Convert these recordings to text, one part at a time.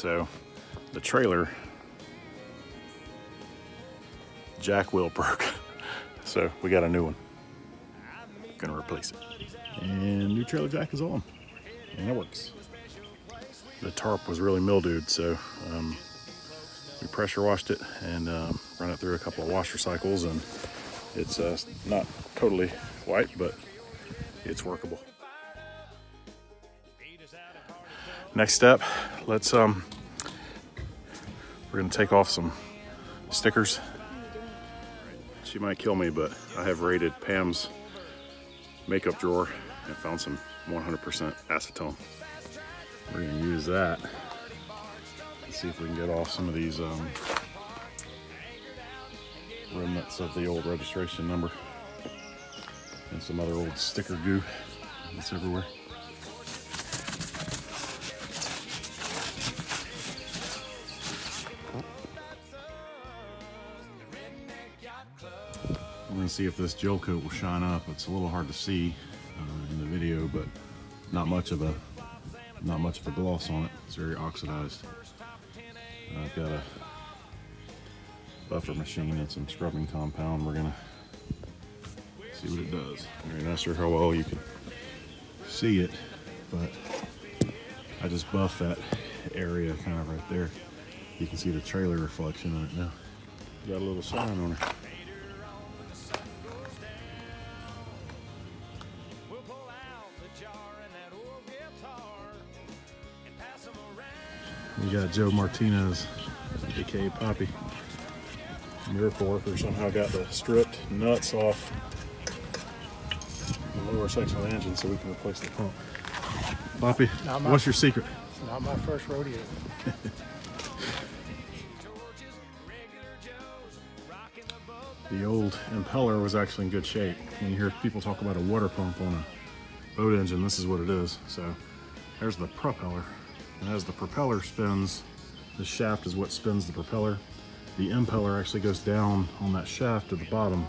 So the trailer jack wheel broke. So we got a new one. Gonna replace it. And new trailer jack is on. And it works. The tarp was really mildewed, so we pressure washed it and run it through a couple of washer cycles, and it's not totally white, but it's workable. Next step, let's we're gonna take off some stickers. She might kill me, but I have raided Pam's makeup drawer and found some 100% acetone. We're gonna use that to see if we can get off some of these remnants of the old registration number and some other old sticker goo that's everywhere. We're gonna see if this gel coat will shine up. It's a little hard to see in the video, but not much of a gloss on it. It's very oxidized. I've got a buffer machine and some scrubbing compound. We're gonna see what it does. I'm not sure how well you can see it, but I just buffed that area kind of right there. You can see the trailer reflection on it now. Got a little shine on her. We got Joe Martinez, aka Poppy. Miracle worker somehow got the stripped nuts off the lower section of the engine so we can replace the pump. Poppy, what's your secret? Not my first rodeo. The old impeller was actually in good shape. When you hear people talk about a water pump on a boat engine, this is what it is. So there's the propeller. And as the propeller spins, the shaft is what spins the propeller. The impeller actually goes down on that shaft at the bottom.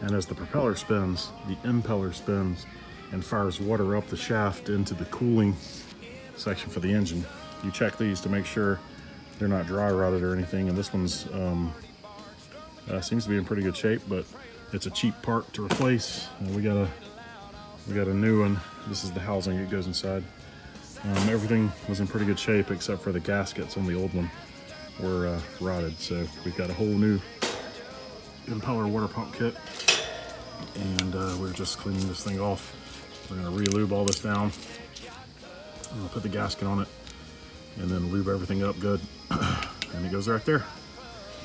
And as the propeller spins, the impeller spins and fires water up the shaft into the cooling section for the engine. You check these to make sure they're not dry rotted or anything. And this one's seems to be in pretty good shape, but it's a cheap part to replace. We got a new one. This is the housing it goes inside. Everything was in pretty good shape except for the gaskets on the old one were rotted. So we've got a whole new impeller water pump kit, and we're just cleaning this thing off. We're gonna re-lube all this down. I'm gonna put the gasket on it and then lube everything up good. And it goes right there.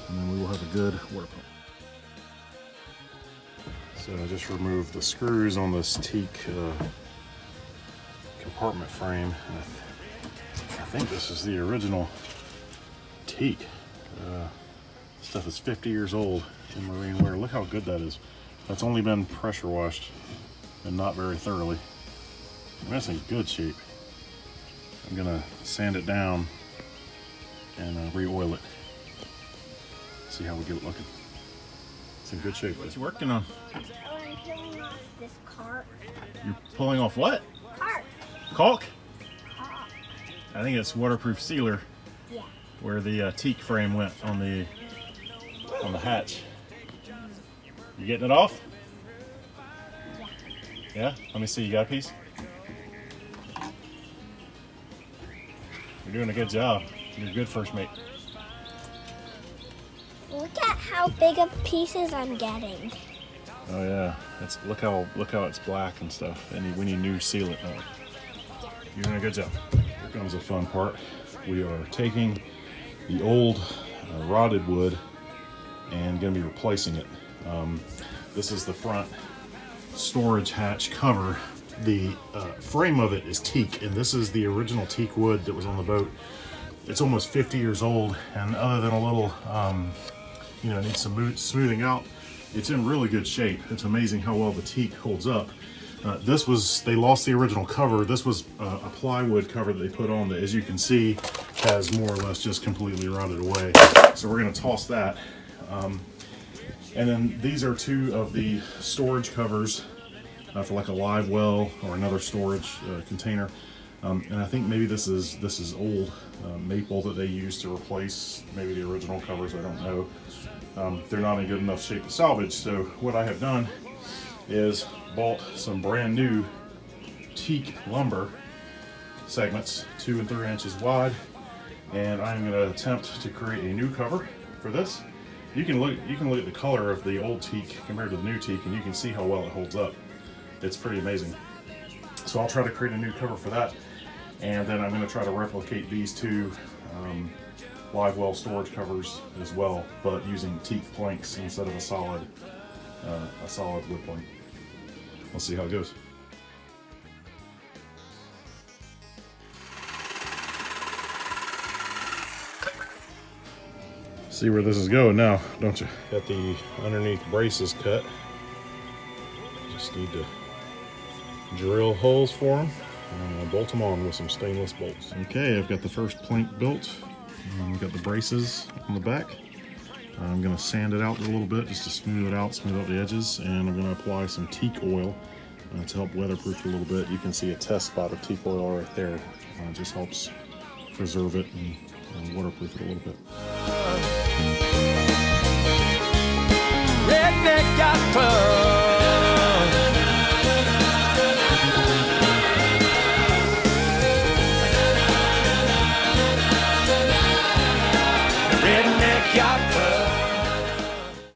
And then we will have a good water pump. So I just removed the screws on this teak compartment frame. I think this is the original teak. Stuff is 50 years old in marine wear. Look how good that is. That's only been pressure washed and not very thoroughly. That's in good shape. I'm gonna sand it down and re-oil it. See how we get it looking. It's in good shape. What you working on? I'm peeling off this cart. You're pulling off what? Cart. Caulk? Caulk. I think it's waterproof sealer. Yeah. Where the teak frame went on the hatch. You getting it off? Yeah. Yeah? Let me see. You got a piece? You're doing a good job. You're a good first mate. Look at how big of pieces I'm getting. Oh yeah, look how it's black and stuff. We need new sealant on it. You're doing a good job. Here comes the fun part. We are taking the old rotted wood and going to be replacing it. This is the front storage hatch cover. The frame of it is teak, and this is the original teak wood that was on the boat. It's almost 50 years old, and other than a little it needs some smoothing out, it's in really good shape. It's amazing how well the teak holds up. They lost the original cover. This was a plywood cover that they put on that, as you can see, has more or less just completely rotted away. So we're gonna toss that. And then these are two of the storage covers for like a live well or another storage container. And I think maybe this is old maple that they used to replace maybe the original covers. I don't know. They're not in good enough shape to salvage. So what I have done is bought some brand new teak lumber segments, 2 and 3 inches wide, and I'm going to attempt to create a new cover for this. You can look at the color of the old teak compared to the new teak, and you can see how well it holds up. It's pretty amazing. So I'll try to create a new cover for that, and then I'm going to try to replicate these 2 live well storage covers as well, but using teak planks instead of a solid wood plank. We'll see how it goes. See where this is going now, don't you? Got the underneath braces cut. Just need to drill holes for them and bolt them on with some stainless bolts. Okay, I've got the first plank built. I've got the braces on the back. I'm going to sand it out a little bit just to smooth out the edges, and I'm going to apply some teak oil to help weatherproof it a little bit. You can see a test spot of teak oil right there. It just helps preserve it and waterproof it a little bit. Redneck got club.